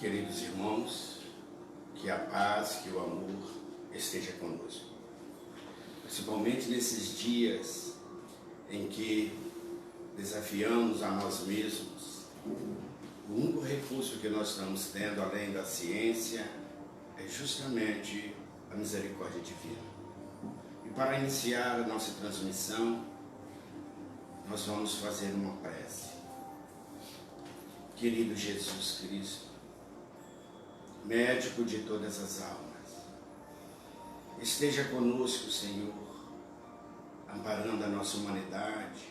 Queridos irmãos, que a paz, que o amor esteja conosco. Principalmente nesses dias em que desafiamos a nós mesmos. O único recurso que nós estamos tendo, além da ciência, é justamente a misericórdia divina. E para iniciar a nossa transmissão, nós vamos fazer uma prece. Querido Jesus Cristo, médico de todas as almas, esteja conosco, Senhor, amparando a nossa humanidade,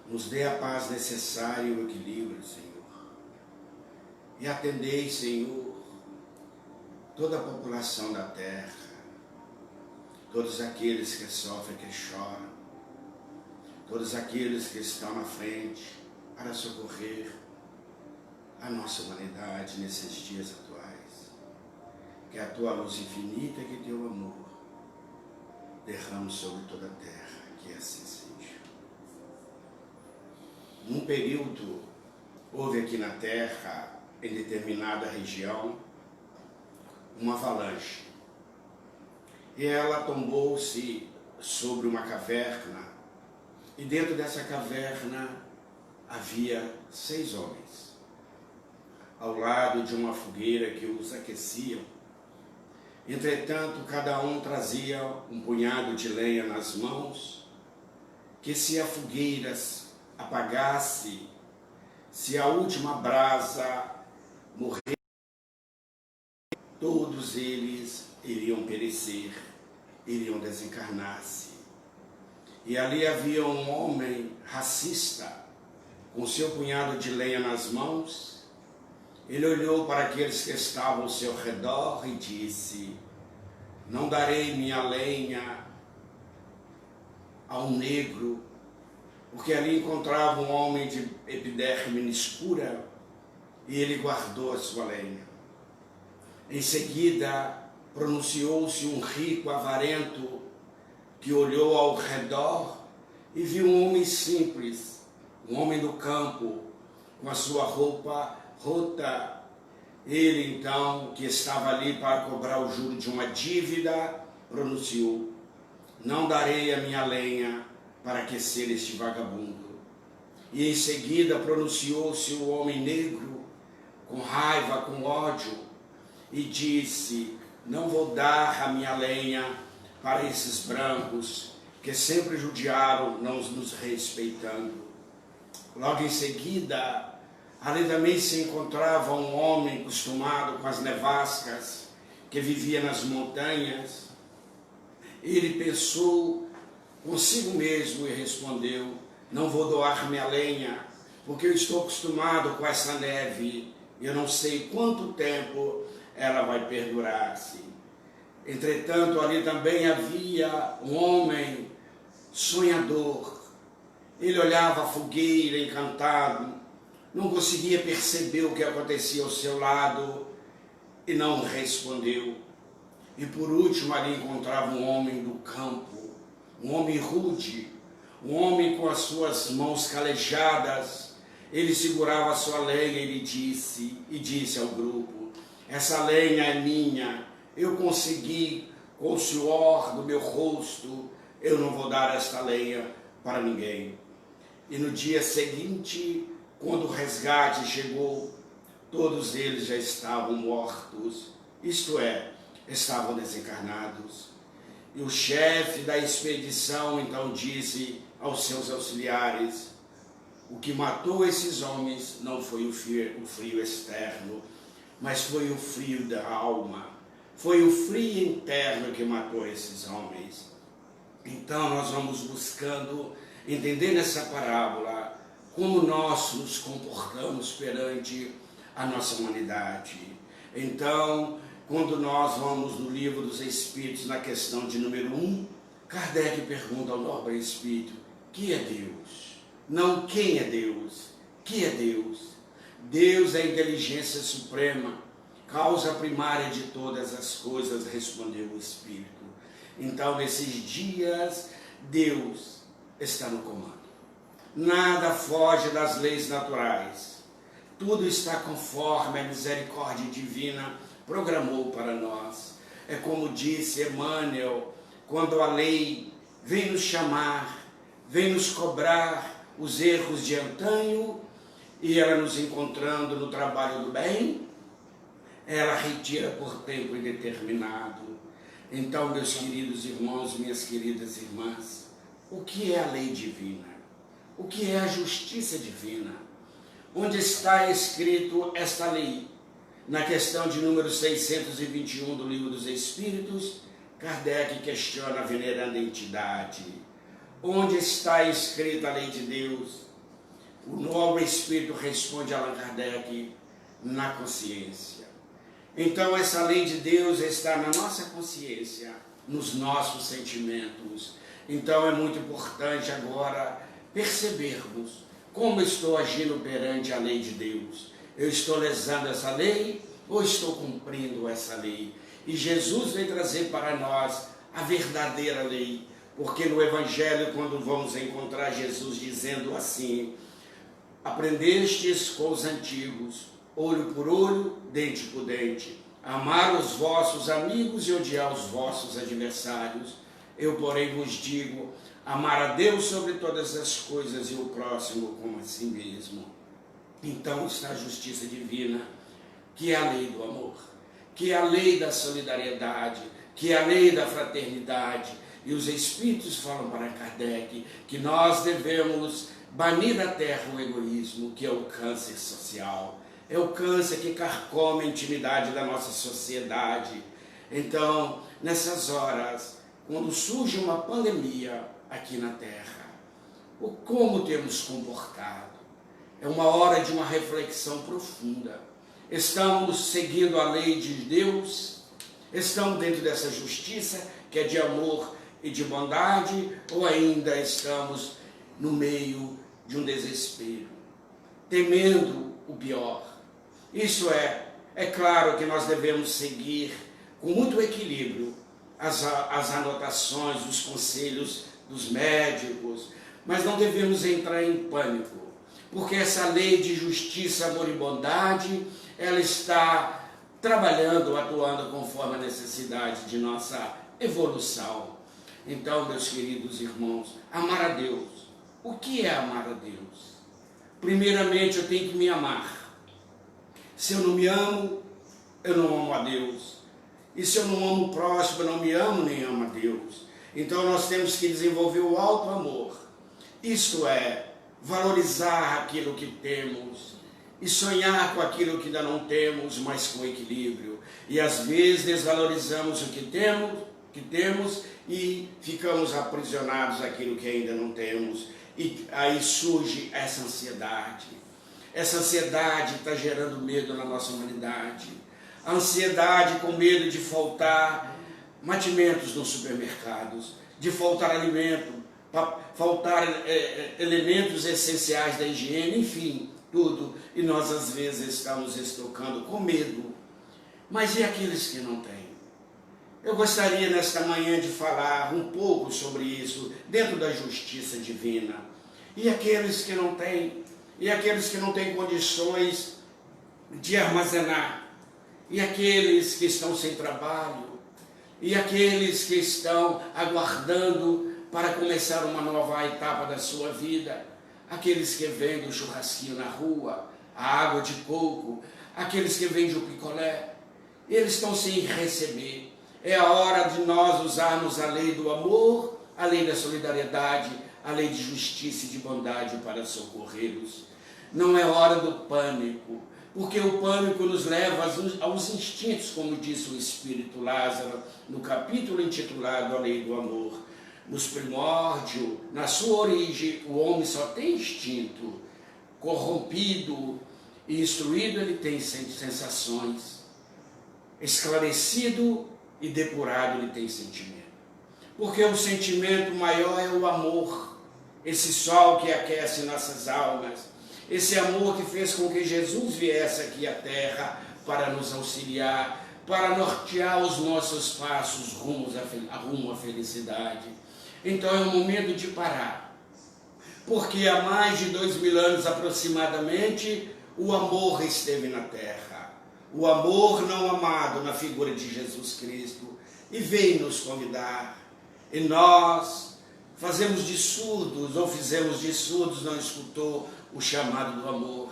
nos dê a paz necessária e o equilíbrio, Senhor, e atendei, Senhor, toda a população da terra, todos aqueles que sofrem, que choram, todos aqueles que estão na frente para socorrer a nossa humanidade nesses dias atuais. Que a tua luz infinita, que teu amor derrame sobre toda a terra, que assim seja. Num período, houve aqui na terra, em determinada região, uma avalanche. E ela tombou-se sobre uma caverna, e dentro dessa caverna havia 6 homens, ao lado de uma fogueira que os aqueciam. Entretanto, cada um trazia um punhado de lenha nas mãos, que se a fogueira apagasse, se a última brasa morresse, todos eles iriam perecer, iriam desencarnar-se. E ali havia um homem racista, com seu punhado de lenha nas mãos. Ele olhou para aqueles que estavam ao seu redor e disse: não darei minha lenha ao negro, porque ali encontrava um homem de epiderme escura, e ele guardou a sua lenha. Em seguida, pronunciou-se um rico avarento, que olhou ao redor e viu um homem simples, um homem do campo, com a sua roupa rota. Ele então, que estava ali para cobrar o juro de uma dívida, pronunciou: não darei a minha lenha para aquecer este vagabundo. E em seguida pronunciou-se o homem negro, com raiva, com ódio, e disse: não vou dar a minha lenha para esses brancos, que sempre judiaram, não nos respeitando. Logo em seguida, ali também se encontrava um homem acostumado com as nevascas, que vivia nas montanhas. Ele pensou consigo mesmo e respondeu: não vou doar minha lenha, porque eu estou acostumado com essa neve, e eu não sei quanto tempo ela vai perdurar-se. Entretanto, ali também havia um homem sonhador. Ele olhava a fogueira encantado, não conseguia perceber o que acontecia ao seu lado e não respondeu. E por último ali encontrava um homem do campo, um homem rude, um homem com as suas mãos calejadas. Ele segurava a sua lenha e disse ao grupo: essa lenha é minha, eu consegui com o suor do meu rosto, eu não vou dar esta lenha para ninguém. E no dia seguinte, quando o resgate chegou, todos eles já estavam mortos, isto é, estavam desencarnados. E o chefe da expedição então disse aos seus auxiliares: o que matou esses homens não foi o frio externo, mas foi o frio da alma, foi o frio interno que matou esses homens. Então nós vamos buscando entender nessa parábola como nós nos comportamos perante a nossa humanidade. Então, quando nós vamos no Livro dos Espíritos, na questão de número 1, Kardec pergunta ao nobre Espírito: que é Deus? Não quem é Deus, que é Deus? Deus é a inteligência suprema, causa primária de todas as coisas, respondeu o Espírito. Então, nesses dias, Deus está no comando. Nada foge das leis naturais. Tudo está conforme a misericórdia divina programou para nós. É como disse Emmanuel, quando a lei vem nos chamar, vem nos cobrar os erros de antanho, e ela nos encontrando no trabalho do bem, ela retira por tempo indeterminado. Então, meus queridos irmãos, minhas queridas irmãs, o que é a lei divina? O que é a justiça divina? Onde está escrito esta lei? Na questão de número 621 do Livro dos Espíritos, Kardec questiona a veneranda entidade. Onde está escrita a lei de Deus? O novo Espírito responde a Allan Kardec: na consciência. Então essa lei de Deus está na nossa consciência, nos nossos sentimentos. Então é muito importante agora percebermos como estou agindo perante a lei de Deus. Eu estou lesando essa lei ou estou cumprindo essa lei? E Jesus veio trazer para nós a verdadeira lei, porque no Evangelho, quando vamos encontrar Jesus dizendo assim: aprendestes com os antigos, olho por olho, dente por dente, amar os vossos amigos e odiar os vossos adversários. Eu, porém, vos digo, amar a Deus sobre todas as coisas e o próximo como a si mesmo. Então está a justiça divina, que é a lei do amor, que é a lei da solidariedade, que é a lei da fraternidade. E os Espíritos falam para Kardec que nós devemos banir da terra o egoísmo, que é o câncer social. É o câncer que carcome a intimidade da nossa sociedade. Então, nessas horas, quando surge uma pandemia aqui na terra, como temos comportado? É uma hora de uma reflexão profunda. Estamos seguindo a lei de Deus? Estamos dentro dessa justiça, que é de amor e de bondade? Ou ainda estamos no meio de um desespero, temendo o pior? Isso é claro que nós devemos seguir com muito equilíbrio as anotações, os conselhos dos médicos, mas não devemos entrar em pânico, porque essa lei de justiça, amor e bondade, ela está trabalhando, atuando conforme a necessidade de nossa evolução. Então, meus queridos irmãos, amar a Deus. O que é amar a Deus? Primeiramente, eu tenho que me amar. Se eu não me amo, eu não amo a Deus. E se eu não amo o próximo, eu não me amo nem amo a Deus. Então nós temos que desenvolver o alto amor. Isto é, valorizar aquilo que temos e sonhar com aquilo que ainda não temos, mas com equilíbrio. E às vezes desvalorizamos o que temos e ficamos aprisionados àquilo que ainda não temos. E aí surge essa ansiedade. Essa ansiedade está gerando medo na nossa humanidade. A ansiedade com medo de faltar mantimentos nos supermercados, de faltar alimento, faltar elementos essenciais da higiene, enfim, tudo. E nós às vezes estamos estocando com medo. Mas e aqueles que não têm? Eu gostaria nesta manhã de falar um pouco sobre isso, dentro da justiça divina. E aqueles que não têm? E aqueles que não têm condições de armazenar? E aqueles que estão sem trabalho? E aqueles que estão aguardando para começar uma nova etapa da sua vida? Aqueles que vendem o churrasquinho na rua, a água de coco, aqueles que vendem o picolé, eles estão sem receber. É a hora de nós usarmos a lei do amor, a lei da solidariedade, a lei de justiça e de bondade para socorrê-los. Não é hora do pânico, porque o pânico nos leva aos instintos, como disse o Espírito Lázaro, no capítulo intitulado A Lei do Amor. Nos primórdios, na sua origem, o homem só tem instinto. Corrompido e instruído, ele tem sensações. Esclarecido e depurado, ele tem sentimento. Porque o sentimento maior é o amor, esse sol que aquece nossas almas, esse amor que fez com que Jesus viesse aqui à terra para nos auxiliar, para nortear os nossos passos rumo à felicidade. Então é o momento de parar, porque há mais de 2000 anos aproximadamente, o amor esteve na terra. O amor não amado na figura de Jesus Cristo. E veio nos convidar. E nós fazemos de surdos, ou fizemos de surdos, não escutou o chamado do amor.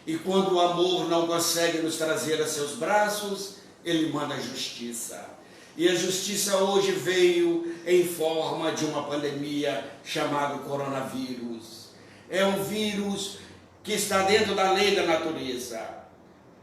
E quando o amor não consegue nos trazer a seus braços, ele manda a justiça. E a justiça hoje veio em forma de uma pandemia chamada coronavírus. É um vírus que está dentro da lei da natureza,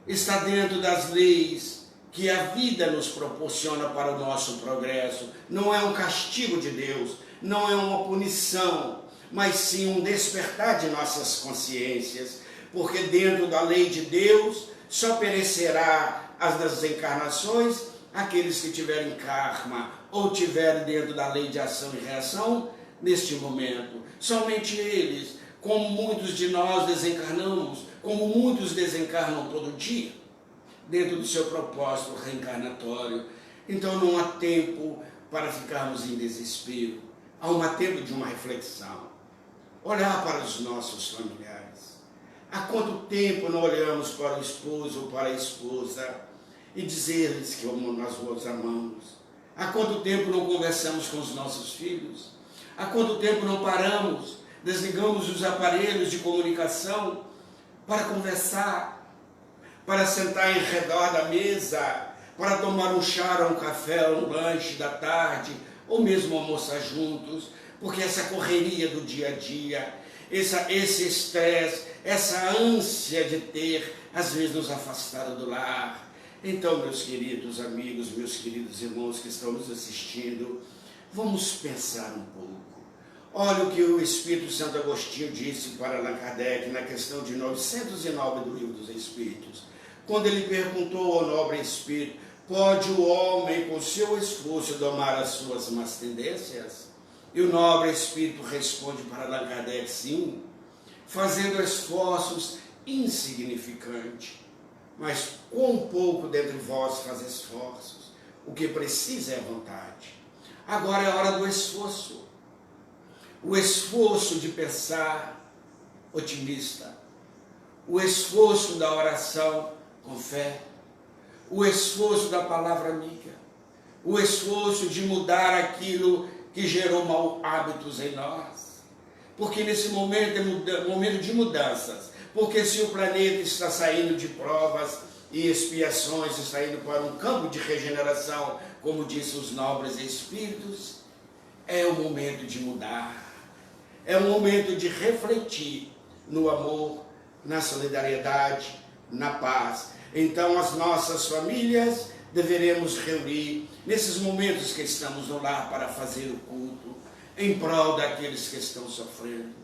está dentro das leis que a vida nos proporciona para o nosso progresso. Não é um castigo de Deus, não é uma punição, mas sim um despertar de nossas consciências, porque dentro da lei de Deus só perecerá as desencarnações aqueles que tiverem karma ou tiverem dentro da lei de ação e reação neste momento. Somente eles, como muitos de nós desencarnamos, como muitos desencarnam todo dia, dentro do seu propósito reencarnatório. Então não há tempo para ficarmos em desespero. Há um tempo de uma reflexão. Olhar para os nossos familiares. Há quanto tempo não olhamos para o esposo ou para a esposa e dizer-lhes que nós os amamos? Há quanto tempo não conversamos com os nossos filhos? Há quanto tempo não paramos, desligamos os aparelhos de comunicação para conversar, para sentar em redor da mesa, para tomar um chá, um café, um lanche da tarde, ou mesmo almoçar juntos, porque essa correria do dia a dia, esse estresse, essa ânsia de ter, às vezes nos afastaram do lar. Então, meus queridos amigos, meus queridos irmãos que estão nos assistindo, vamos pensar um pouco. Olha o que o Espírito Santo Agostinho disse para Allan Kardec na questão de 909 do Livro dos Espíritos, quando ele perguntou ao nobre espírito: pode o homem, com seu esforço, domar as suas más tendências? E o nobre espírito responde para Allan Kardec: sim, fazendo esforços insignificantes. Mas quão pouco dentre vós faz esforços? O que precisa é vontade. Agora é a hora do esforço. O esforço de pensar otimista. O esforço da oração com fé. O esforço da palavra amiga. O esforço de mudar aquilo que gerou mau hábitos em nós. Porque nesse momento é momento de mudanças. Porque se o planeta está saindo de provas e expiações, está indo para um campo de regeneração, como disse os nobres espíritos, é o momento de mudar. É o momento de refletir no amor, na solidariedade, na paz. Então as nossas famílias deveremos reunir nesses momentos que estamos no lar para fazer o culto, em prol daqueles que estão sofrendo,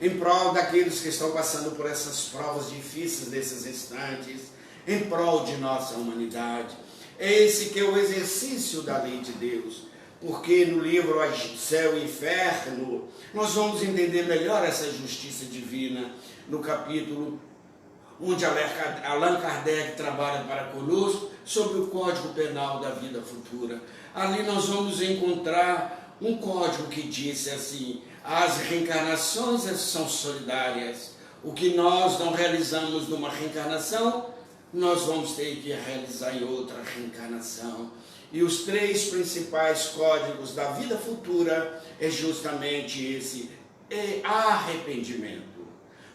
em prol daqueles que estão passando por essas provas difíceis nesses instantes, em prol de nossa humanidade. É esse que é o exercício da lei de Deus, porque no livro Céu e Inferno nós vamos entender melhor essa justiça divina, no capítulo onde Allan Kardec trabalha para conosco sobre o Código Penal da Vida Futura. Ali nós vamos encontrar um código que diz assim: as reencarnações são solidárias. O que nós não realizamos numa reencarnação, nós vamos ter que realizar em outra reencarnação. E os três principais códigos da vida futura é justamente esse: arrependimento.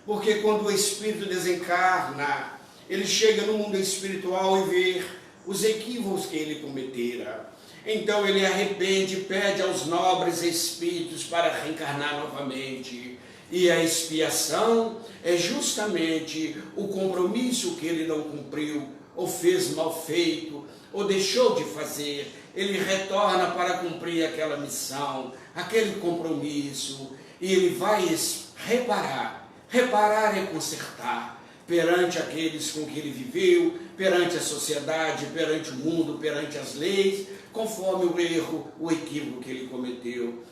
Porque quando o espírito desencarna, ele chega no mundo espiritual e vê os equívocos que ele cometera. Então ele arrepende, pede aos nobres espíritos para reencarnar novamente. E a expiação é justamente o compromisso que ele não cumpriu, ou fez mal feito, ou deixou de fazer. Ele retorna para cumprir aquela missão, aquele compromisso, e ele vai reparar. Reparar é consertar perante aqueles com que ele viveu, perante a sociedade, perante o mundo, perante as leis, conforme o erro, o equívoco que ele cometeu.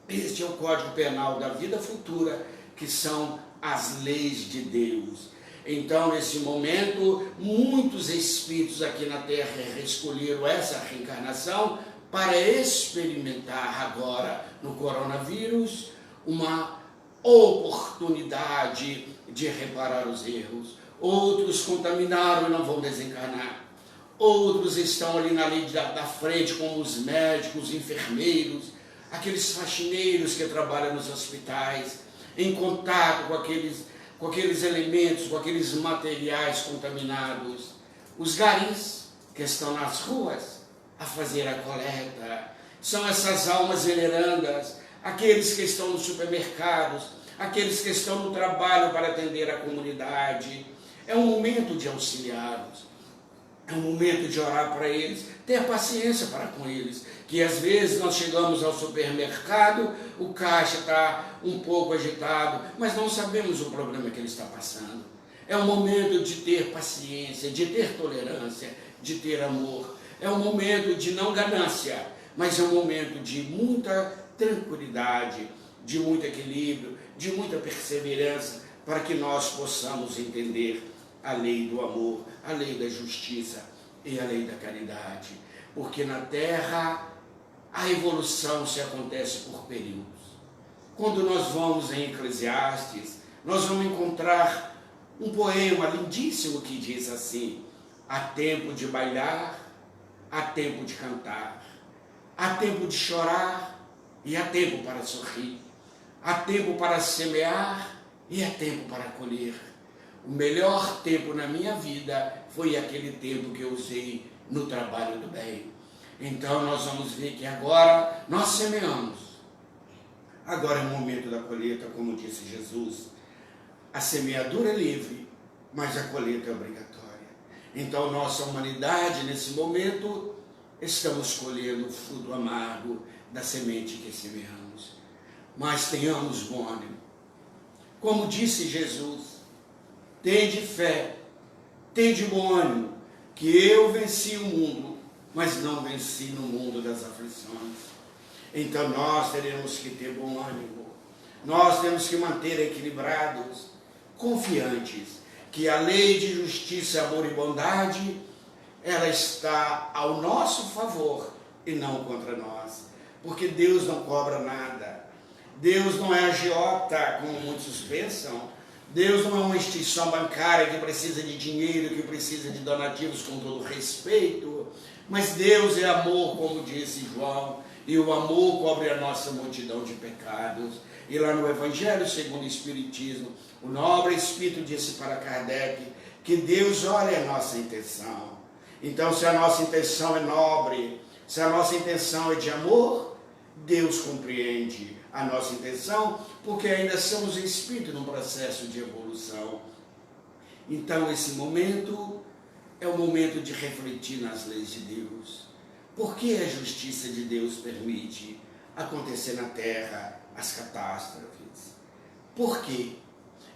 Este é o Código Penal da Vida Futura, que são as leis de Deus. Então, nesse momento, muitos espíritos aqui na Terra escolheram essa reencarnação para experimentar agora no coronavírus uma oportunidade de reparar os erros. Outros contaminaram e não vão desencarnar. Outros estão ali na linha da frente, como os médicos, os enfermeiros, aqueles faxineiros que trabalham nos hospitais, em contato com aqueles elementos, com aqueles materiais contaminados. Os garis que estão nas ruas a fazer a coleta. São essas almas venerandas, aqueles que estão nos supermercados, aqueles que estão no trabalho para atender a comunidade. É um momento de auxiliá-los, é um momento de orar para eles, ter paciência para com eles, que às vezes nós chegamos ao supermercado, o caixa está um pouco agitado, mas não sabemos o problema que ele está passando. É um momento de ter paciência, de ter tolerância, de ter amor. É um momento de não ganância, mas é um momento de muita tranquilidade, de muito equilíbrio, de muita perseverança, para que nós possamos entender a lei do amor, a lei da justiça e a lei da caridade. Porque na Terra a evolução se acontece por períodos. Quando nós vamos em Eclesiastes, nós vamos encontrar um poema lindíssimo que diz assim: há tempo de bailar, há tempo de cantar, há tempo de chorar e há tempo para sorrir, há tempo para semear e há tempo para colher. O melhor tempo na minha vida foi aquele tempo que eu usei no trabalho do bem. Então nós vamos ver que agora nós semeamos. Agora é o momento da colheita, como disse Jesus. A semeadura é livre, mas a colheita é obrigatória. Então nossa humanidade, nesse momento, estamos colhendo o fruto amargo da semente que semeamos. Mas tenhamos bom ânimo. Como disse Jesus, tende fé, tende bom ânimo, que eu venci o mundo, mas não venci no mundo das aflições. Então nós teremos que ter bom ânimo, nós temos que manter equilibrados, confiantes, que a lei de justiça, amor e bondade, ela está ao nosso favor e não contra nós, porque Deus não cobra nada, Deus não é agiota, como muitos pensam. Deus não é uma instituição bancária que precisa de dinheiro, que precisa de donativos, com todo respeito, mas Deus é amor, como disse João, e o amor cobre a nossa multidão de pecados. E lá no Evangelho segundo o Espiritismo, o nobre Espírito disse para Kardec que Deus olha a nossa intenção. Então, se a nossa intenção é nobre, se a nossa intenção é de amor, Deus compreende a nossa intenção, porque ainda somos espírito num processo de evolução. Então esse momento é o momento de refletir nas leis de Deus. Por que a justiça de Deus permite acontecer na Terra as catástrofes? Por quê?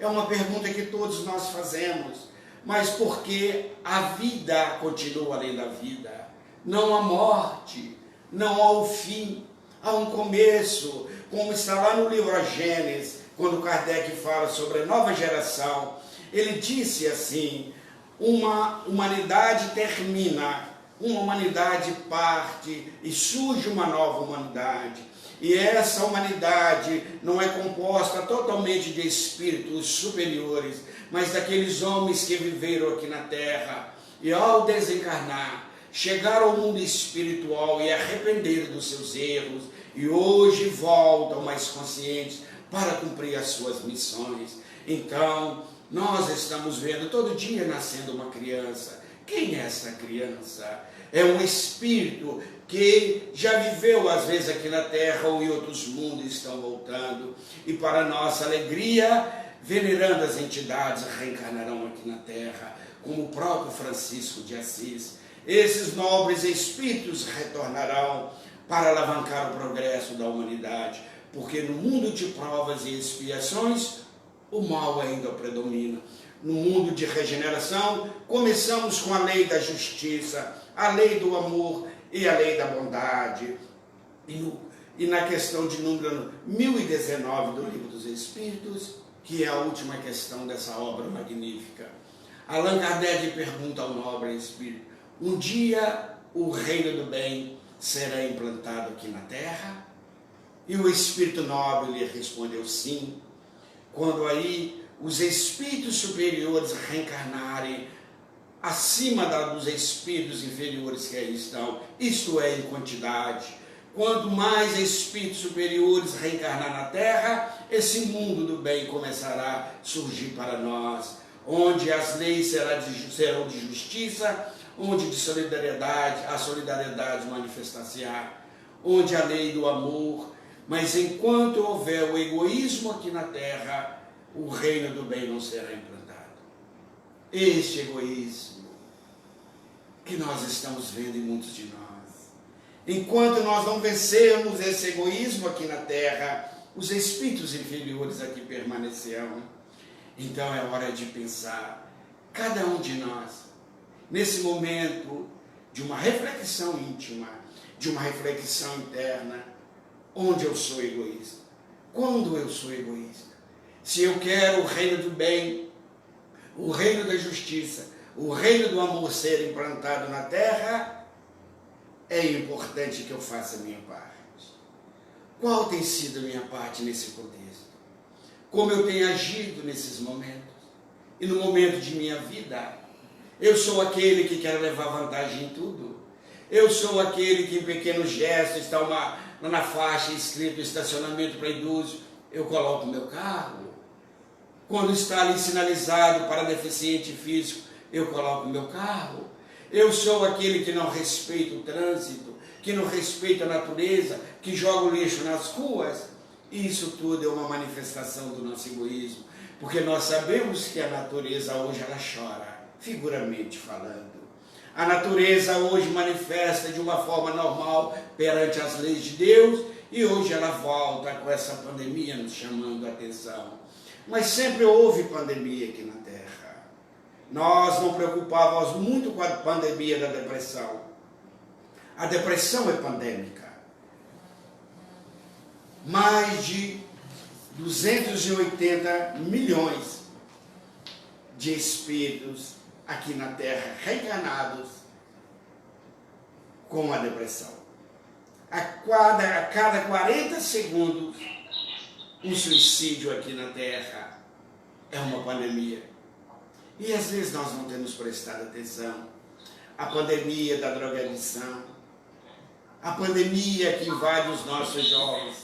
É uma pergunta que todos nós fazemos, mas por que a vida continua além da vida? Não há morte, não há o fim, há um começo, como está lá no livro A Gênesis, quando Kardec fala sobre a nova geração. Ele disse assim: uma humanidade termina, uma humanidade parte e surge uma nova humanidade. E essa humanidade não é composta totalmente de espíritos superiores, mas daqueles homens que viveram aqui na Terra e ao desencarnar, chegaram ao mundo espiritual e arrependeram dos seus erros, e hoje voltam mais conscientes para cumprir as suas missões. Então, nós estamos vendo todo dia nascendo uma criança. Quem é essa criança? É um espírito que já viveu às vezes aqui na Terra ou em outros mundos, estão voltando. E para nossa alegria, venerando as entidades, reencarnarão aqui na Terra, como o próprio Francisco de Assis. Esses nobres espíritos retornarão para alavancar o progresso da humanidade, porque no mundo de provas e expiações, o mal ainda predomina. No mundo de regeneração, começamos com a lei da justiça, a lei do amor e a lei da bondade. E na questão de número 1019 do Livro dos Espíritos, que é a última questão dessa obra magnífica, Allan Kardec pergunta ao nobre espírito: um dia o reino do bem será implantado aqui na Terra? E o espírito nobre lhe respondeu sim. quando aí os espíritos superiores reencarnarem acima dos espíritos inferiores que aí estão, isto é, em quantidade. Quanto mais espíritos superiores reencarnar na Terra, esse mundo do bem começará a surgir para nós, onde as leis serão de justiça, onde de solidariedade, a solidariedade manifestar-se-á, onde a lei do amor. Mas enquanto houver o egoísmo aqui na Terra, o reino do bem não será implantado. Este egoísmo que nós estamos vendo em muitos de nós. Enquanto nós não vencermos esse egoísmo aqui na Terra, os espíritos inferiores aqui permanecerão. Então é hora de pensar, cada um de nós, nesse momento de uma reflexão íntima, de uma reflexão interna, onde eu sou egoísta? Quando eu sou egoísta? Se eu quero o reino do bem, o reino da justiça, o reino do amor ser implantado na Terra, é importante que eu faça a minha parte. Qual tem sido a minha parte nesse contexto? Como eu tenho agido nesses momentos? E no momento de minha vida? Eu sou aquele que quer levar vantagem em tudo? Eu sou aquele que em pequenos gestos está na faixa escrito estacionamento para idoso, eu coloco o meu carro? Quando está ali sinalizado para deficiente físico, eu coloco o meu carro? Eu sou aquele que não respeita o trânsito, que não respeita a natureza, que joga o lixo nas ruas? Isso tudo é uma manifestação do nosso egoísmo, porque nós sabemos que a natureza hoje ela chora, figuramente falando. A natureza hoje manifesta de uma forma normal perante as leis de Deus, e hoje ela volta com essa pandemia nos chamando a atenção. Mas sempre houve pandemia aqui na Terra. Nós não preocupávamos muito com a pandemia da depressão. A depressão é pandêmica. Mais de 280 milhões de espíritos aqui na Terra reencarnados com a depressão. A cada 40 segundos, um suicídio aqui na Terra é uma pandemia. E às vezes nós não temos prestado atenção. A pandemia da drogadição, a pandemia que invade os nossos jovens,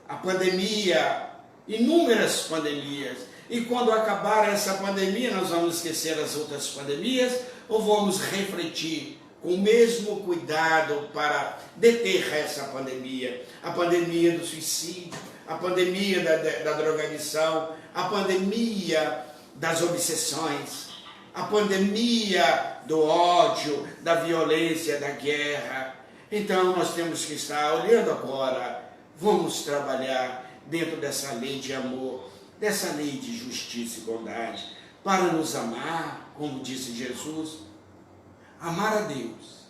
a pandemia, inúmeras pandemias. E quando acabar essa pandemia, nós vamos esquecer as outras pandemias ou vamos refletir com o mesmo cuidado para deter essa pandemia? A pandemia do suicídio, a pandemia da drogadição, a pandemia das obsessões, a pandemia do ódio, da violência, da guerra. Então nós temos que estar olhando agora, vamos trabalhar dentro dessa lei de amor, dessa lei de justiça e bondade, para nos amar, como disse Jesus, amar a Deus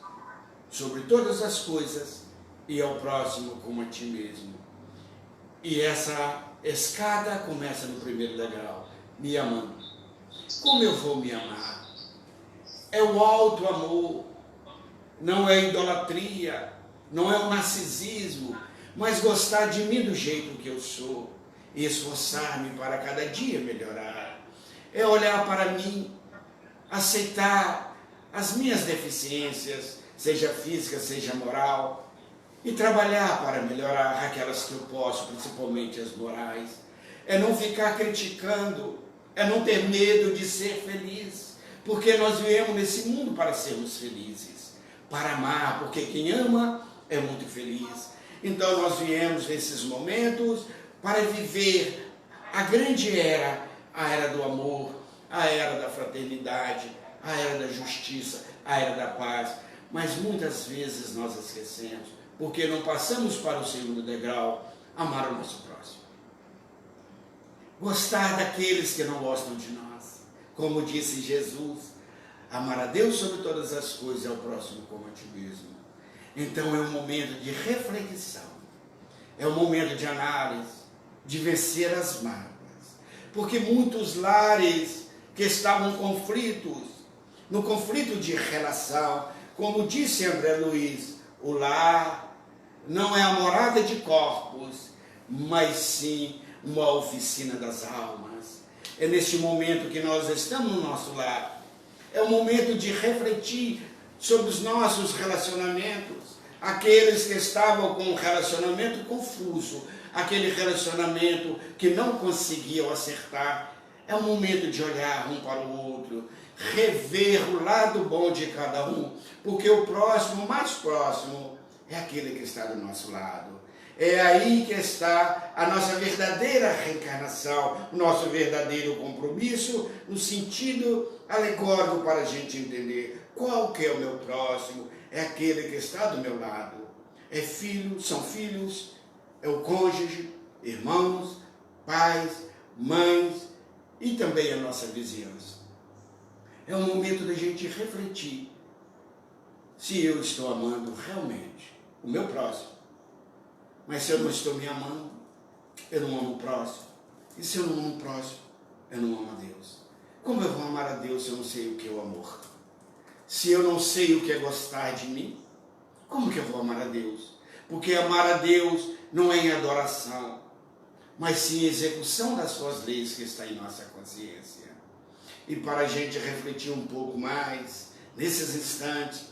sobre todas as coisas e ao próximo como a ti mesmo. E essa escada começa no primeiro degrau, me amando. Como eu vou me amar? É o alto amor, não é idolatria, não é o narcisismo, mas gostar de mim do jeito que eu sou e esforçar-me para cada dia melhorar. É olhar para mim, aceitar as minhas deficiências, seja física, seja moral, e trabalhar para melhorar aquelas que eu posso, principalmente as morais. É não ficar criticando, é não ter medo de ser feliz, porque nós viemos nesse mundo para sermos felizes, para amar, porque quem ama é muito feliz. Então nós viemos nesses momentos para viver a grande era, a era do amor, a era da fraternidade, a era da justiça, a era da paz. Mas muitas vezes nós esquecemos, porque não passamos para o segundo degrau, amar o nosso próximo. Gostar daqueles que não gostam de nós. Como disse Jesus, amar a Deus sobre todas as coisas e ao próximo como a ti mesmo. Então é um momento de reflexão, é um momento de análise, de vencer as mágoas. Porque muitos lares que estavam conflitos, no conflito de relação, como disse André Luiz, o lar não é a morada de corpos, mas sim uma oficina das almas. É neste momento que nós estamos no nosso lar. É o momento de refletir sobre os nossos relacionamentos. Aqueles que estavam com um relacionamento confuso, aquele relacionamento que não conseguiam acertar. É o momento de olhar um para o outro, rever o lado bom de cada um, porque o próximo, o mais próximo, é aquele que está do nosso lado. É aí que está a nossa verdadeira reencarnação, o nosso verdadeiro compromisso, no sentido alegórico para a gente entender qual que é o meu próximo. É aquele que está do meu lado. É filho, são filhos, é o cônjuge, irmãos, pais, mães e também a nossa vizinhança. É o momento da gente refletir se eu estou amando realmente o meu próximo. Mas se eu não estou me amando, eu não amo o próximo. E se eu não amo o próximo, eu não amo a Deus. Como eu vou amar a Deus se eu não sei o que é o amor? Se eu não sei o que é gostar de mim, como que eu vou amar a Deus? Porque amar a Deus não é em adoração, mas sim em execução das suas leis que está em nossa consciência. E para a gente refletir um pouco mais, nesses instantes,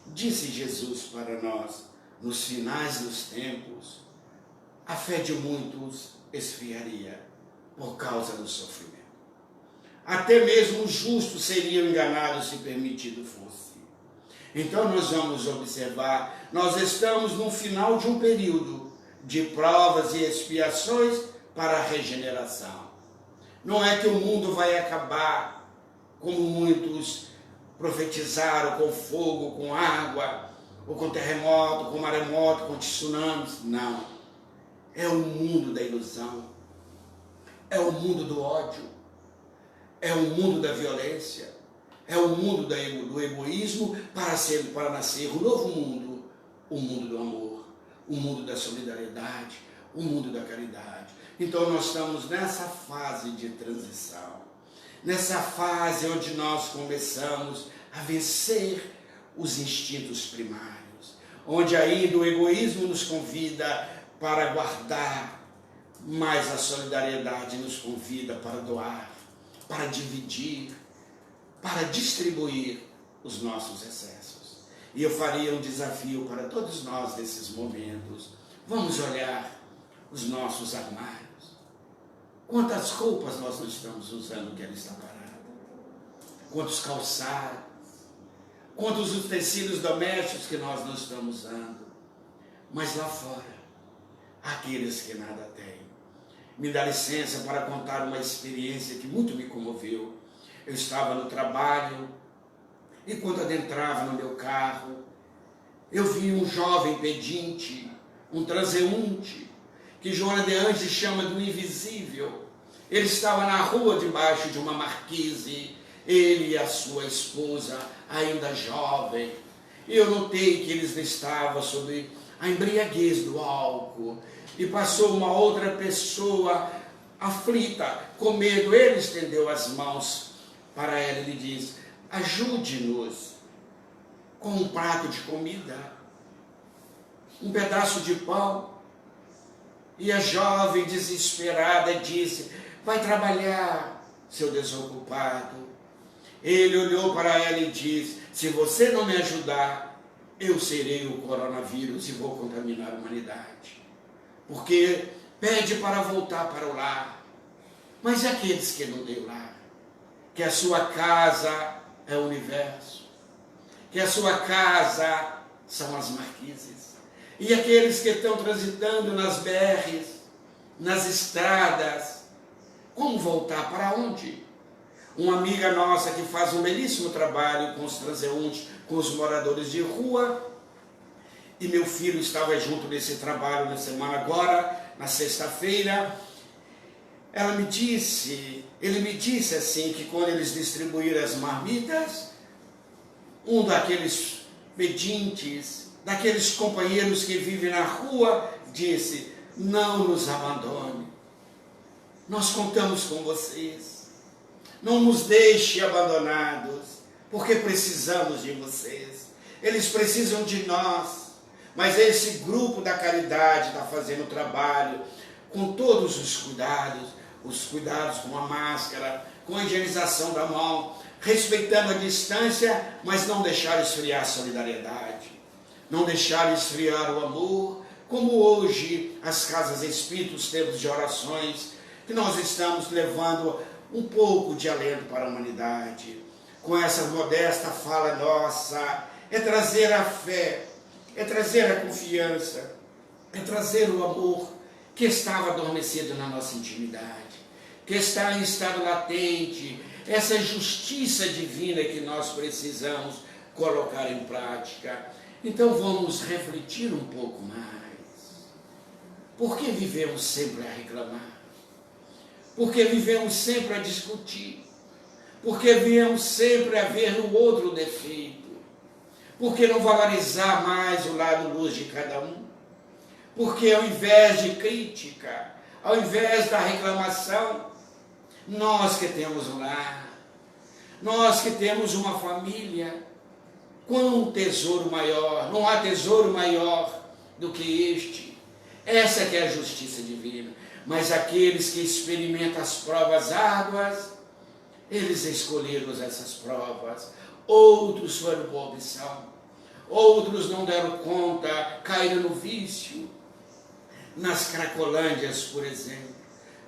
disse Jesus para nós, nos finais dos tempos, a fé de muitos esfriaria por causa do sofrimento. Até mesmo os justos seriam enganados se permitido fosse. Então nós vamos observar, nós estamos no final de um período de provas e expiações para a regeneração. Não é que o mundo vai acabar, como muitos profetizaram, com fogo, com água, ou com terremoto, com maremoto, com tsunamis. Não. É o mundo da ilusão. É o mundo do ódio. É o mundo da violência. É o mundo do egoísmo para nascer o novo mundo. O mundo do amor. O mundo da solidariedade. O mundo da caridade. Então nós estamos nessa fase de transição. Nessa fase onde nós começamos a vencer os instintos primários, onde ainda o egoísmo nos convida para guardar, mas a solidariedade nos convida para doar, para dividir, para distribuir os nossos excessos. E eu faria um desafio para todos nós nesses momentos. Vamos olhar os nossos armários. Quantas roupas nós não estamos usando que ela está parada? Quantos calçados? Quantos utensílios domésticos que nós não estamos usando? Mas lá fora, aqueles que nada têm. Me dá licença para contar uma experiência que muito me comoveu. Eu estava no trabalho e quando adentrava no meu carro, eu vi um jovem pedinte, um transeunte, que Joana de Anjos chama do invisível. Ele estava na rua debaixo de uma marquise, ele e a sua esposa, ainda jovem. Eu notei que eles estavam sob a embriaguez do álcool. E passou uma outra pessoa aflita, com medo. Ele estendeu as mãos para ela e lhe disse: ajude-nos com um prato de comida, um pedaço de pão. E a jovem desesperada disse: vai trabalhar, seu desocupado. Ele olhou para ela e disse: se você não me ajudar, eu serei o coronavírus e vou contaminar a humanidade. Porque pede para voltar para o lar. Mas e aqueles que não têm lar? Que a sua casa é o universo. Que a sua casa são as marquises. E aqueles que estão transitando nas BRs, nas estradas, como voltar para onde? Uma amiga nossa que faz um belíssimo trabalho com os transeuntes, com os moradores de rua, e meu filho estava junto nesse trabalho na semana agora, na sexta-feira. Ele me disse assim, que quando eles distribuíram as marmitas, um daqueles pedintes, daqueles companheiros que vivem na rua, disse: não nos abandone, nós contamos com vocês, não nos deixe abandonados, porque precisamos de vocês, eles precisam de nós. Mas esse grupo da caridade está fazendo o trabalho com todos os cuidados com a máscara, com a higienização da mão, respeitando a distância, mas não deixar esfriar a solidariedade, não deixar esfriar o amor, como hoje as casas espíritas, tempos de orações, que nós estamos levando um pouco de alento para a humanidade. Com essa modesta fala nossa, é trazer a fé, é trazer a confiança, é trazer o amor que estava adormecido na nossa intimidade, que está em estado latente, essa justiça divina que nós precisamos colocar em prática. Então vamos refletir um pouco mais. Por que vivemos sempre a reclamar? Por que vivemos sempre a discutir? Por que vivemos sempre a ver no outro o defeito? Por que não valorizar mais o lado luz de cada um? Porque ao invés de crítica, ao invés da reclamação, nós que temos um lar, nós que temos uma família, quão tesouro maior, não há tesouro maior do que este. Essa que é a justiça divina. Mas aqueles que experimentam as provas árduas, eles escolheram essas provas. Outros foram por opção. Outros não deram conta, caíram no vício. Nas Cracolândias, por exemplo.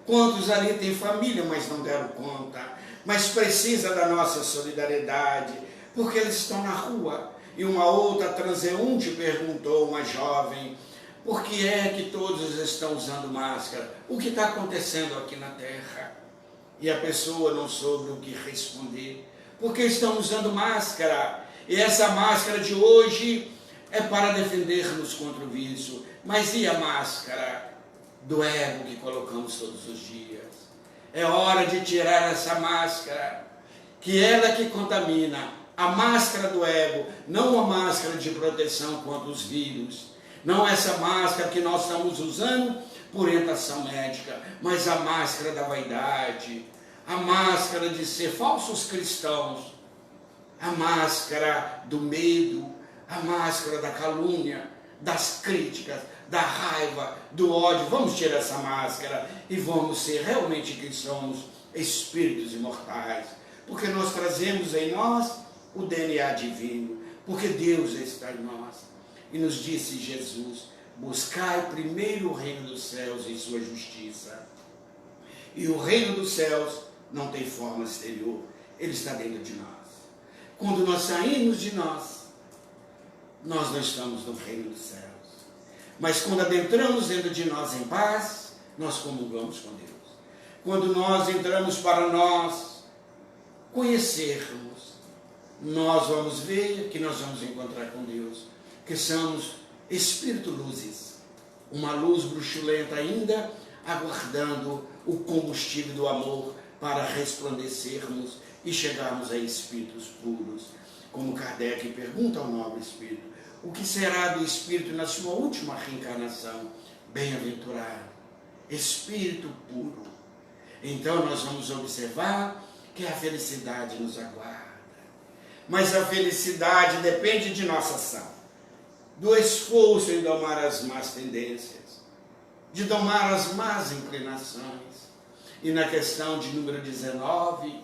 Quantos ali têm família, mas não deram conta. Mas precisa da nossa solidariedade, porque eles estão na rua. E uma outra transeunte perguntou, uma jovem, por que é que todos estão usando máscara? O que está acontecendo aqui na Terra? E a pessoa não soube o que responder. Porque estão usando máscara. E essa máscara de hoje é para defender-nos contra o vício. Mas e a máscara do ego que colocamos todos os dias? É hora de tirar essa máscara, que ela que contamina. A máscara do ego, não a máscara de proteção contra os vírus. Não essa máscara que nós estamos usando por orientação médica, mas a máscara da vaidade, a máscara de ser falsos cristãos, a máscara do medo, a máscara da calúnia, das críticas, da raiva, do ódio. Vamos tirar essa máscara e vamos ser realmente quem somos, espíritos imortais, porque nós trazemos em nós o DNA divino, porque Deus está em nós. E nos disse Jesus, buscai primeiro o reino dos céus e sua justiça. E o reino dos céus não tem forma exterior, ele está dentro de nós. Quando nós saímos de nós, nós não estamos no reino dos céus. Mas quando adentramos dentro de nós em paz, nós comungamos com Deus. Quando nós entramos para nós conhecermos, nós vamos ver que nós vamos encontrar com Deus. Que somos espírito luzes, uma luz bruxulenta ainda, aguardando o combustível do amor para resplandecermos e chegarmos a espíritos puros. Como Kardec pergunta ao nobre espírito, o que será do espírito na sua última reencarnação? Bem-aventurado, espírito puro. Então nós vamos observar que a felicidade nos aguarda. Mas a felicidade depende de nossa ação, do esforço em domar as más tendências, de domar as más inclinações. E na questão de número 19,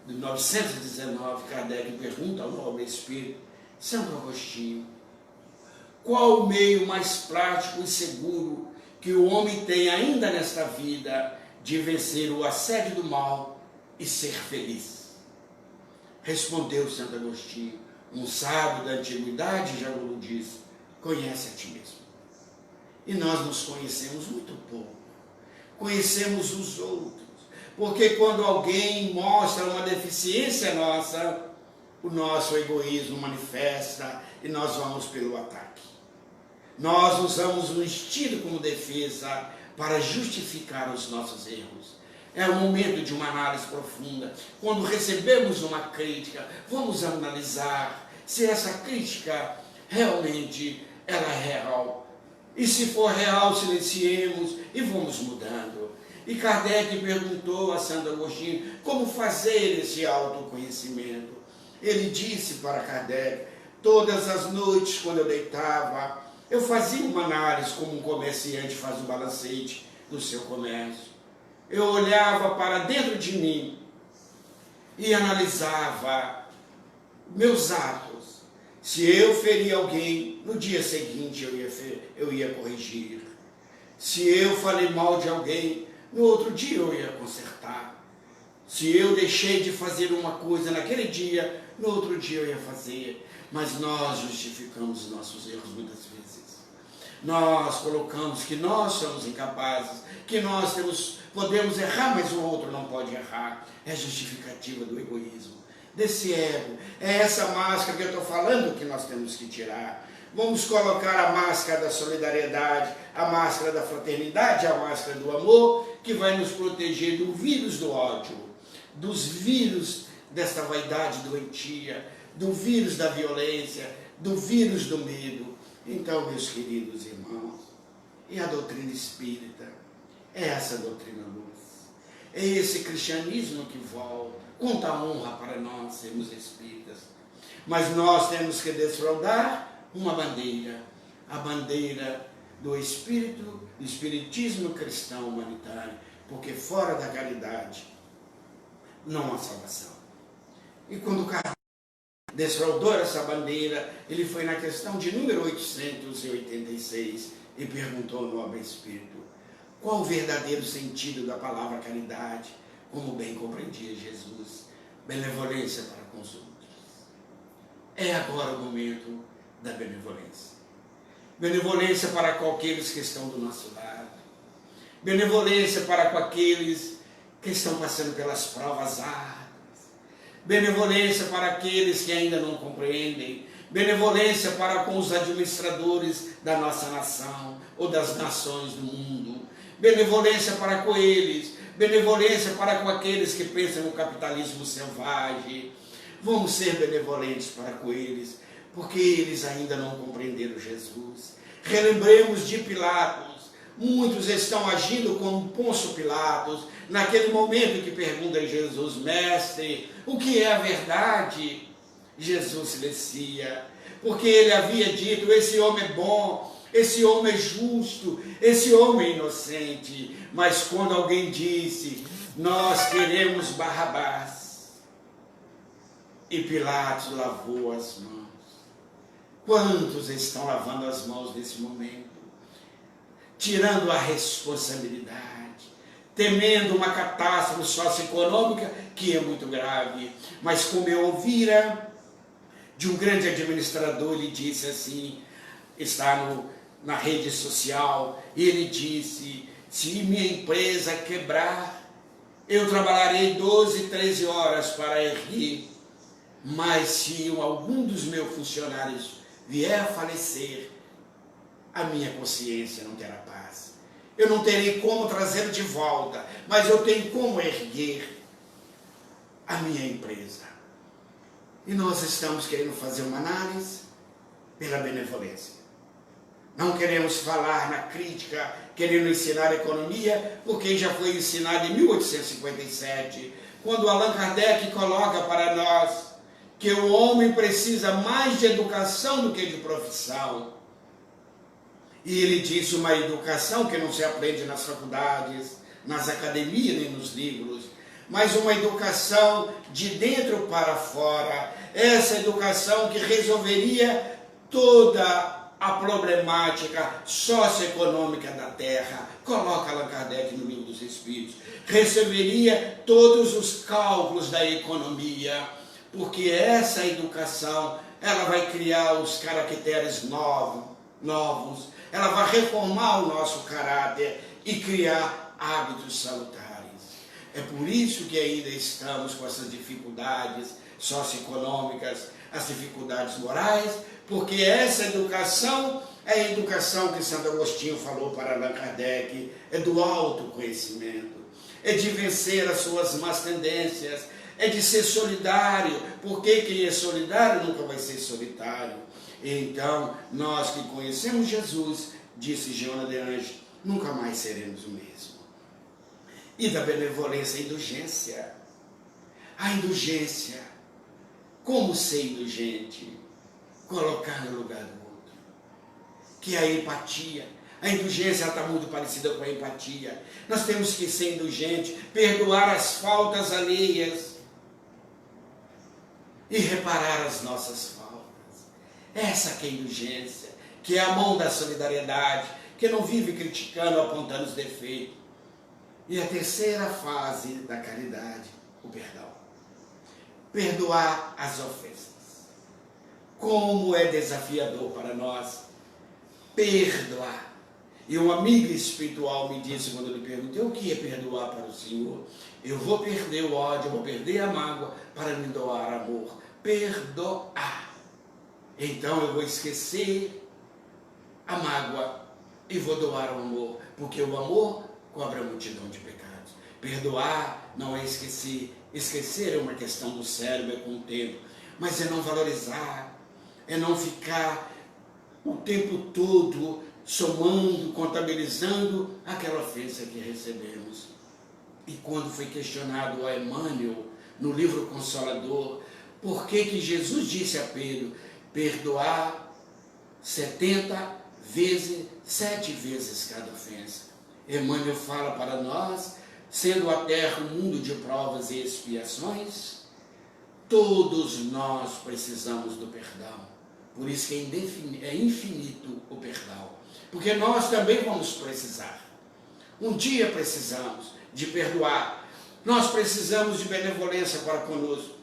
de 919, Kardec pergunta ao nobre espírito, Santo Agostinho, qual o meio mais prático e seguro que o homem tem ainda nesta vida de vencer o assédio do mal e ser feliz? Respondeu Santo Agostinho, um sábio da antiguidade já nos disse, conhece a ti mesmo. E nós nos conhecemos muito pouco. Conhecemos os outros. Porque quando alguém mostra uma deficiência nossa, o nosso egoísmo manifesta e nós vamos pelo ataque. Nós usamos o instinto como defesa para justificar os nossos erros. É o momento de uma análise profunda. Quando recebemos uma crítica, vamos analisar se essa crítica realmente ela é real. E se for real, silenciemos e vamos mudando. E Kardec perguntou a Santo Agostinho como fazer esse autoconhecimento. Ele disse para Kardec, todas as noites quando eu deitava, eu fazia uma análise como um comerciante faz o balancete do seu comércio. Eu olhava para dentro de mim e analisava meus atos. Se eu ferir alguém, no dia seguinte eu ia corrigir. Se eu falei mal de alguém, no outro dia eu ia consertar. Se eu deixei de fazer uma coisa naquele dia, no outro dia eu ia fazer. Mas nós justificamos os nossos erros muitas vezes. Nós colocamos que nós somos incapazes, que nós podemos errar, mas o outro não pode errar. É justificativa do egoísmo, desse ego. É essa máscara que eu estou falando que nós temos que tirar. Vamos colocar a máscara da solidariedade, a máscara da fraternidade, a máscara do amor, que vai nos proteger do vírus do ódio, dos vírus desta vaidade doentia, do vírus da violência, do vírus do medo. Então, meus queridos irmãos, e a doutrina espírita? É essa doutrina luz. É esse cristianismo que volta. Quanta honra para nós sermos espíritas. Mas nós temos que desfraldar uma bandeira. A bandeira do espírito, do espiritismo cristão humanitário. Porque fora da caridade não há salvação. E quando o cara desfraldou essa bandeira, ele foi na questão de número 886 e perguntou ao nobre espírito: qual o verdadeiro sentido da palavra caridade, como bem compreendia Jesus? Benevolência para com os outros. É agora o momento da benevolência. Benevolência para com aqueles que estão do nosso lado. Benevolência para com aqueles que estão passando pelas provas árduas. Benevolência para aqueles que ainda não compreendem. Benevolência para com os administradores da nossa nação ou das nações do mundo. Benevolência para com eles. Benevolência para com aqueles que pensam no capitalismo selvagem. Vamos ser benevolentes para com eles, porque eles ainda não compreenderam Jesus. Relembremos de Pilatos. Muitos estão agindo como Pôncio Pilatos, naquele momento que pergunta a Jesus: mestre, o que é a verdade? Jesus silencia, porque ele havia dito: esse homem é bom, esse homem é justo, esse homem é inocente. Mas quando alguém disse: nós queremos Barrabás, e Pilatos lavou as mãos. Quantos estão lavando as mãos nesse momento? Tirando a responsabilidade, temendo uma catástrofe socioeconômica que é muito grave. Mas como eu ouvira de um grande administrador, ele disse assim, está na rede social, e ele disse: se minha empresa quebrar, eu trabalharei 12, 13 horas para erguer, mas se algum dos meus funcionários vier a falecer, a minha consciência não terá paz. Eu não terei como trazê-lo de volta, mas eu tenho como erguer a minha empresa. E nós estamos querendo fazer uma análise pela benevolência. Não queremos falar na crítica, querendo ensinar a economia, porque já foi ensinado em 1857, quando Allan Kardec coloca para nós que o homem precisa mais de educação do que de profissão. E ele disse: uma educação que não se aprende nas faculdades, nas academias nem nos livros, mas uma educação de dentro para fora. Essa educação que resolveria toda a problemática socioeconômica da Terra. Coloca Allan Kardec no Livro dos Espíritos. Resolveria todos os cálculos da economia, porque essa educação, ela vai criar os caracteres novos, ela vai reformar o nosso caráter e criar hábitos salutares. É por isso que ainda estamos com essas dificuldades socioeconômicas, as dificuldades morais, porque essa educação é a educação que Santo Agostinho falou para Allan Kardec, é do autoconhecimento, é de vencer as suas más tendências, é de ser solidário, porque quem é solidário nunca vai ser solitário. Então, nós que conhecemos Jesus, disse Joana de Anjos, nunca mais seremos o mesmo. E da benevolência, a indulgência. A indulgência. Como ser indulgente? Colocar no lugar do outro. Que é a empatia. A indulgência está muito parecida com a empatia. Nós temos que ser indulgentes, perdoar as faltas alheias e reparar as nossas faltas. Essa que é a indulgência, que é a mão da solidariedade, que não vive criticando, apontando os defeitos. E a terceira fase da caridade, o perdão. Perdoar as ofensas. Como é desafiador para nós perdoar. E um amigo espiritual me disse, quando eu lhe perguntei o que é perdoar para o Senhor, eu vou perder o ódio, eu vou perder a mágoa para me doar amor. Perdoar. Então eu vou esquecer a mágoa e vou doar o amor, porque o amor cobre a multidão de pecados. Perdoar não é esquecer. Esquecer é uma questão do cérebro, é com o tempo. Mas é não valorizar, é não ficar o tempo todo somando, contabilizando aquela ofensa que recebemos. E quando foi questionado a Emmanuel, no livro Consolador, por que Jesus disse a Pedro, perdoar 70 vezes, 7 vezes cada ofensa. Emmanuel fala para nós, sendo a terra um mundo de provas e expiações, todos nós precisamos do perdão. Por isso que é infinito o perdão. Porque nós também vamos precisar. Um dia precisamos de perdoar. Nós precisamos de benevolência para conosco.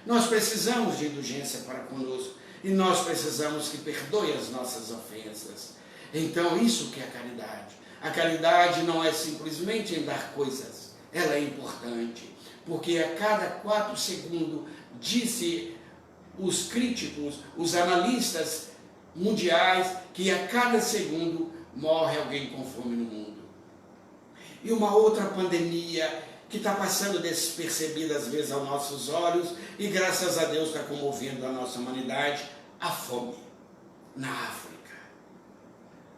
Nós precisamos de indulgência para conosco. E nós precisamos que perdoe as nossas ofensas. Então, isso que é a caridade. A caridade não é simplesmente em dar coisas. Ela é importante. Porque a cada 4 segundos, disse os críticos, os analistas mundiais, que a cada segundo morre alguém com fome no mundo. E uma outra pandemia que está passando despercebida às vezes aos nossos olhos e graças a Deus está comovendo a nossa humanidade, a fome na África,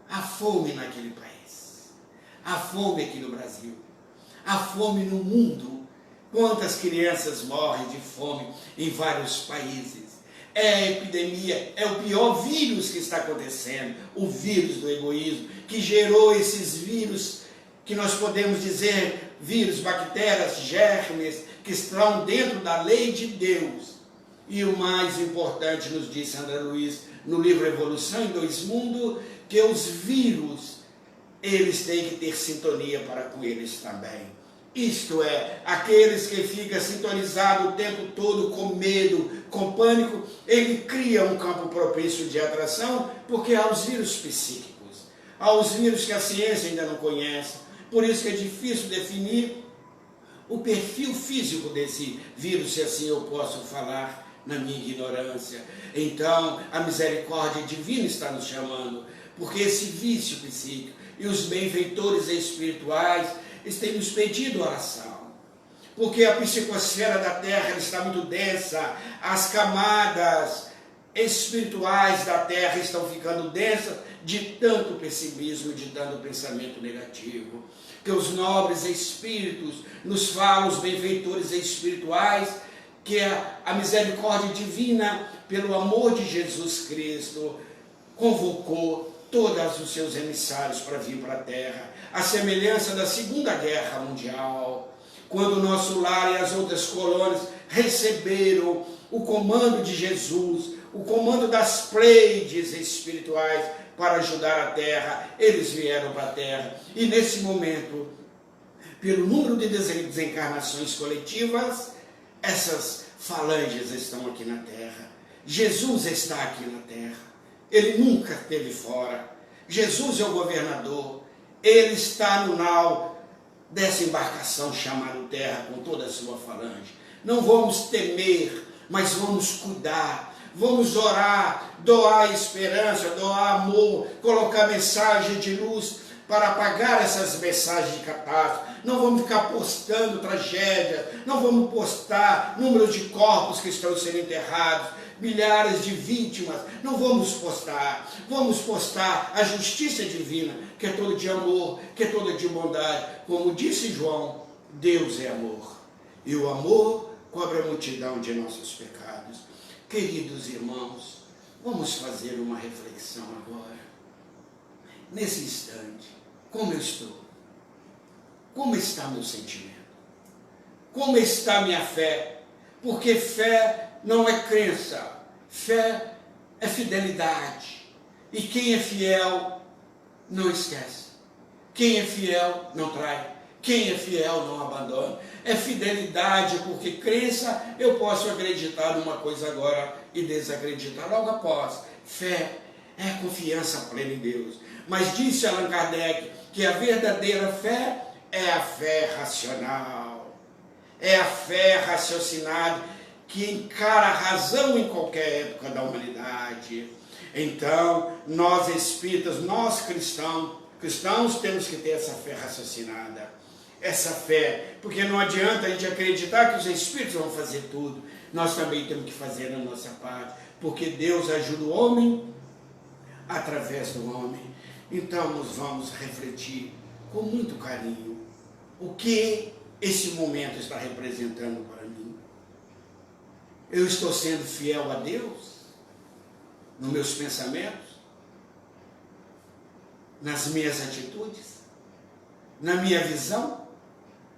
a fome naquele país, a fome aqui no Brasil, a fome no mundo. Quantas crianças morrem de fome em vários países. É a epidemia, é o pior vírus que está acontecendo, o vírus do egoísmo, que gerou esses vírus, que nós podemos dizer, vírus, bactérias, germes, que estão dentro da lei de Deus. E o mais importante, nos disse André Luiz, no livro Evolução em Dois Mundos, que os vírus, eles têm que ter sintonia para com eles também. Isto é, aqueles que ficam sintonizados o tempo todo com medo, com pânico, ele cria um campo propício de atração, porque há os vírus psíquicos, há os vírus que a ciência ainda não conhece, por isso que é difícil definir o perfil físico desse vírus, se assim eu posso falar na minha ignorância. Então, a misericórdia divina está nos chamando, porque esse vício psíquico e os benfeitores espirituais, eles têm nos pedido oração, porque a psicosfera da Terra está muito densa, as camadas espirituais da Terra estão ficando densas de tanto pessimismo, de tanto pensamento negativo, que os nobres espíritos nos falam, os benfeitores espirituais, que a misericórdia divina, pelo amor de Jesus Cristo, convocou todos os seus emissários para vir para a Terra, a semelhança da Segunda Guerra Mundial, quando o nosso lar e as outras colônias receberam o comando de Jesus, o comando das Pleiades espirituais para ajudar a Terra, eles vieram para a Terra, e nesse momento, pelo número de desencarnações coletivas, essas falanges estão aqui na Terra. Jesus está aqui na Terra. Ele nunca esteve fora. Jesus é o governador. Ele está no nau dessa embarcação chamada Terra com toda a sua falange. Não vamos temer, mas vamos cuidar. Vamos orar, doar esperança, doar amor, colocar mensagem de luz para apagar essas mensagens de catástrofe. Não vamos ficar postando tragédias, não vamos postar números de corpos que estão sendo enterrados, milhares de vítimas, não vamos postar. Vamos postar a justiça divina, que é toda de amor, que é toda de bondade. Como disse João, Deus é amor. E o amor cobre a multidão de nossos pecados. Queridos irmãos, vamos fazer uma reflexão agora. nesse instante, como eu estou? Como está meu sentimento? Como está minha fé? Porque fé não é crença, fé é fidelidade. E quem é fiel não esquece. Quem é fiel não trai. Quem é fiel não abandona. É fidelidade, porque crença eu posso acreditar numa coisa agora e desacreditar logo após. Fé é confiança plena em Deus. Mas disse Allan Kardec que a verdadeira fé é a fé racional. É a fé raciocinada que encara a razão em qualquer época da humanidade. Então, nós espíritas, nós cristãos temos que ter essa fé raciocinada. Essa fé, porque não adianta a gente acreditar que os espíritos vão fazer tudo. Nós também temos que fazer a nossa parte, porque Deus ajuda o homem através do homem. Então, nós vamos refletir com muito carinho o que esse momento está representando para mim. Eu estou sendo fiel a Deus nos meus pensamentos, nas minhas atitudes, na minha visão,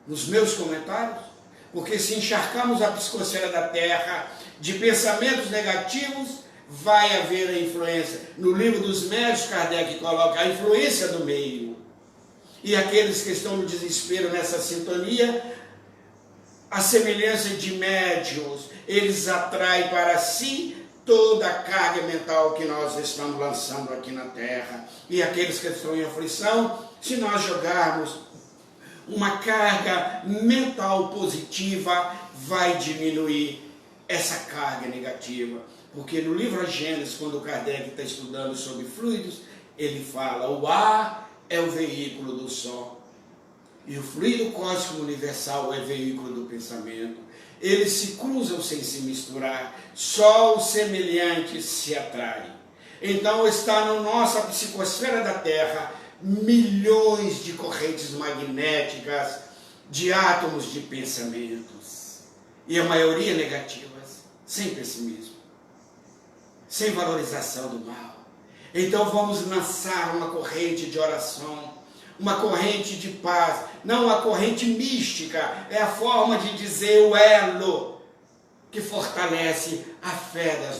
nos meus comentários? Porque se encharcarmos a psicosfera da Terra de pensamentos negativos, vai haver a influência. No livro dos médios, Kardec coloca a influência do meio. E aqueles que estão no desespero nessa sintonia, a semelhança de médios, eles atraem para si toda a carga mental que nós estamos lançando aqui na Terra. E aqueles que estão em aflição, se nós jogarmos uma carga mental positiva, vai diminuir essa carga negativa. Porque no livro A Gênesis, quando Kardec está estudando sobre fluidos, ele fala: o ar é o veículo do Sol. E o fluido cósmico universal é veículo do pensamento. Eles se cruzam sem se misturar. Só os semelhantes se atraem. Então está na nossa psicosfera da Terra milhões de correntes magnéticas, de átomos de pensamentos. E a maioria negativas, sem pessimismo, sem valorização do mal. Então vamos lançar uma corrente de oração, uma corrente de paz, não uma corrente mística, é a forma de dizer o elo que fortalece a fé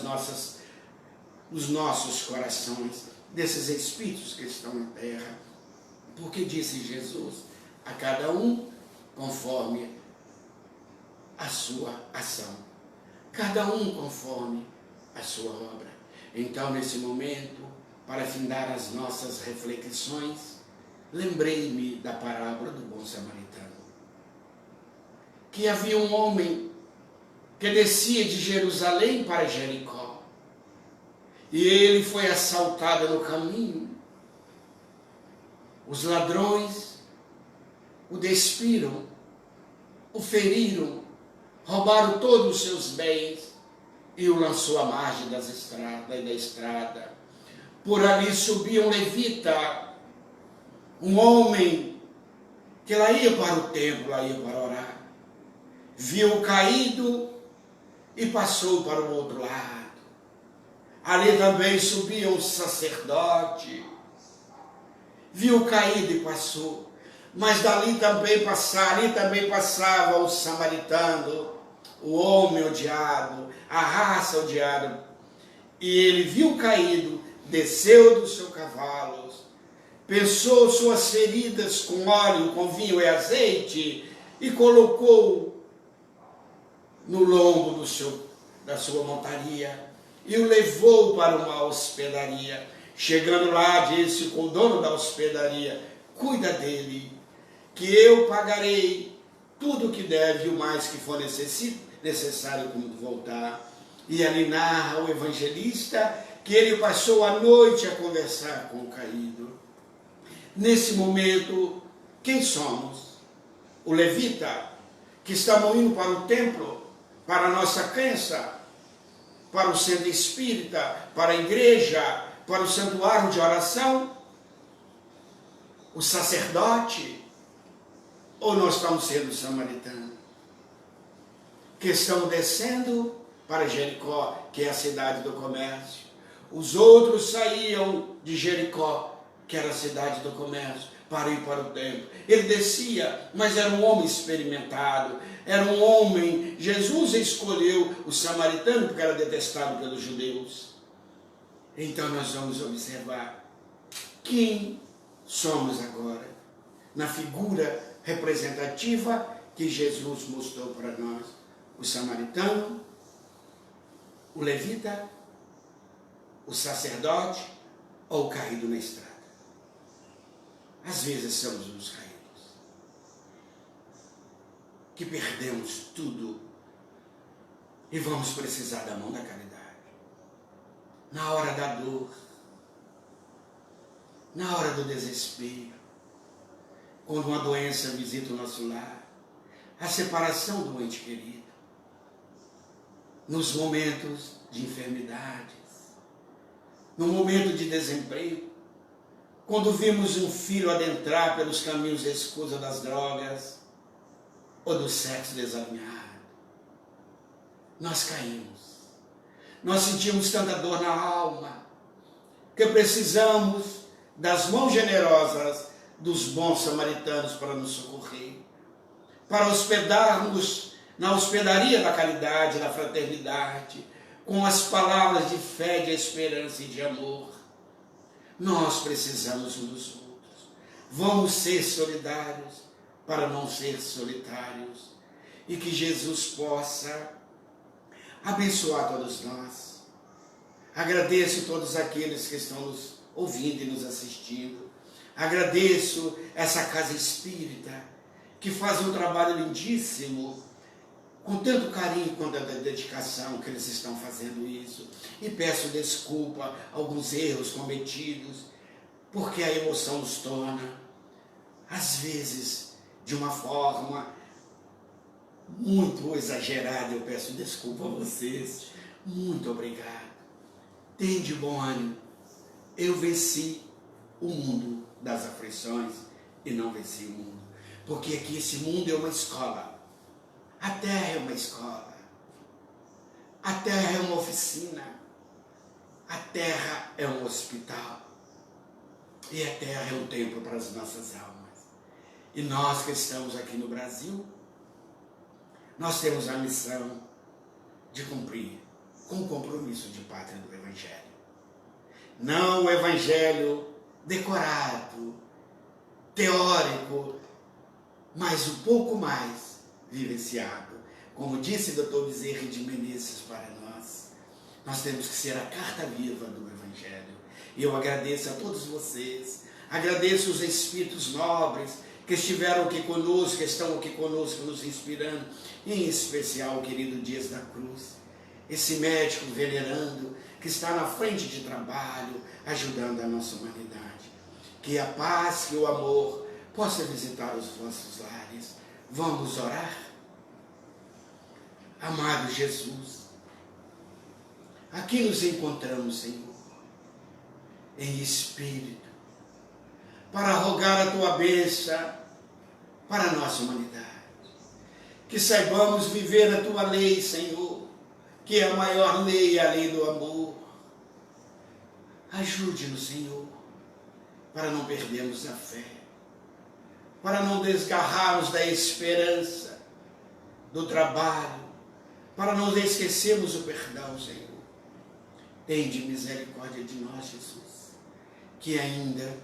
dos nossos corações, desses espíritos que estão na terra. Porque disse Jesus, a cada um conforme a sua ação, cada um conforme a sua obra. Então, nesse momento, para findar as nossas reflexões, lembrei-me da parábola do bom samaritano. Que havia um homem que descia de Jerusalém para Jericó. E ele foi assaltado no caminho. Os ladrões o despiram, o feriram, roubaram todos os seus bens e o lançou à margem da estrada. Por ali subia um levita, um homem que lá ia para o templo, lá ia para orar. Viu caído e passou para o outro lado. Ali também subia um sacerdote, viu caído e passou. Mas dali também passava o samaritano, o homem odiado, a raça odiada. E ele viu caído, desceu do seu cavalo, pensou suas feridas com óleo, com vinho e azeite e colocou no lombo da sua montaria e o levou para uma hospedaria. Chegando lá, disse com o dono da hospedaria: cuida dele, que eu pagarei tudo o que deve e o mais que for necessário quando voltar. E ali narra o evangelista que ele passou a noite a conversar com o caído. Nesse momento, quem somos? O levita, que estamos indo para o templo, para a nossa crença, para o centro espírita, para a igreja, para o santuário de oração? O sacerdote? Ou nós estamos sendo samaritanos? Que estão descendo para Jericó, que é a cidade do comércio. Os outros saíam de Jericó, que era a cidade do comércio, para ir para o templo. Ele descia, mas era um homem experimentado, era um homem. Jesus escolheu o samaritano porque era detestado pelos judeus. Então nós vamos observar quem somos agora, na figura representativa que Jesus mostrou para nós: o samaritano, o levita, o sacerdote ou o caído na estrada. Às vezes somos os caídos, que perdemos tudo e vamos precisar da mão da caridade. Na hora da dor, na hora do desespero, quando uma doença visita o nosso lar, a separação do ente querido, nos momentos de enfermidades, no momento de desemprego, quando vimos um filho adentrar pelos caminhos escusos das drogas ou do sexo desalinhado, nós caímos. Nós sentimos tanta dor na alma que precisamos das mãos generosas dos bons samaritanos para nos socorrer, para hospedarmos na hospedaria da caridade, da fraternidade, com as palavras de fé, de esperança e de amor. Nós precisamos uns dos outros. Vamos ser solidários para não ser solitários. E que Jesus possa abençoar todos nós. Agradeço a todos aqueles que estão nos ouvindo e nos assistindo. Agradeço essa casa espírita que faz um trabalho lindíssimo, com tanto carinho e com tanta dedicação que eles estão fazendo isso. E peço desculpa a alguns erros cometidos, porque a emoção nos torna, às vezes, de uma forma muito exagerada. Eu peço desculpa a vocês. Muito obrigado. Tende bom ânimo. Eu venci o mundo das aflições e não venci o mundo. Porque aqui esse mundo é uma escola. A terra é uma escola. A terra é uma oficina. A terra é um hospital. E a terra é um templo para as nossas almas. E nós que estamos aqui no Brasil, nós temos a missão de cumprir com o compromisso de pátria do Evangelho. Não o Evangelho decorado, teórico, mas um pouco mais vivenciado. Como disse Dr. Bezerra de Menezes para nós temos que ser a carta viva do Evangelho. E eu agradeço a todos vocês, agradeço os espíritos nobres que estiveram aqui conosco, que estão aqui conosco nos inspirando, em especial o querido Dias da Cruz, esse médico venerando que está na frente de trabalho, ajudando a nossa humanidade. Que a paz, que o amor possa visitar os vossos lares. Vamos orar? Amado Jesus, aqui nos encontramos, Senhor, em espírito, para rogar a Tua bênção para a nossa humanidade. Que saibamos viver a Tua lei, Senhor, que é a maior lei, a lei do amor. Ajude-nos, Senhor, para não perdermos a fé, para não desgarrarmos da esperança, do trabalho, para não esquecermos o perdão, Senhor. Tende misericórdia de nós, Jesus, que ainda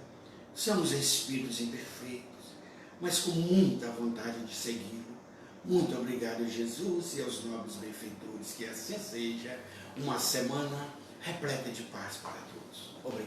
somos espíritos imperfeitos, mas com muita vontade de segui-lo. Muito obrigado, Jesus, e aos nobres benfeitores, que assim seja uma semana repleta de paz para todos. Obrigado.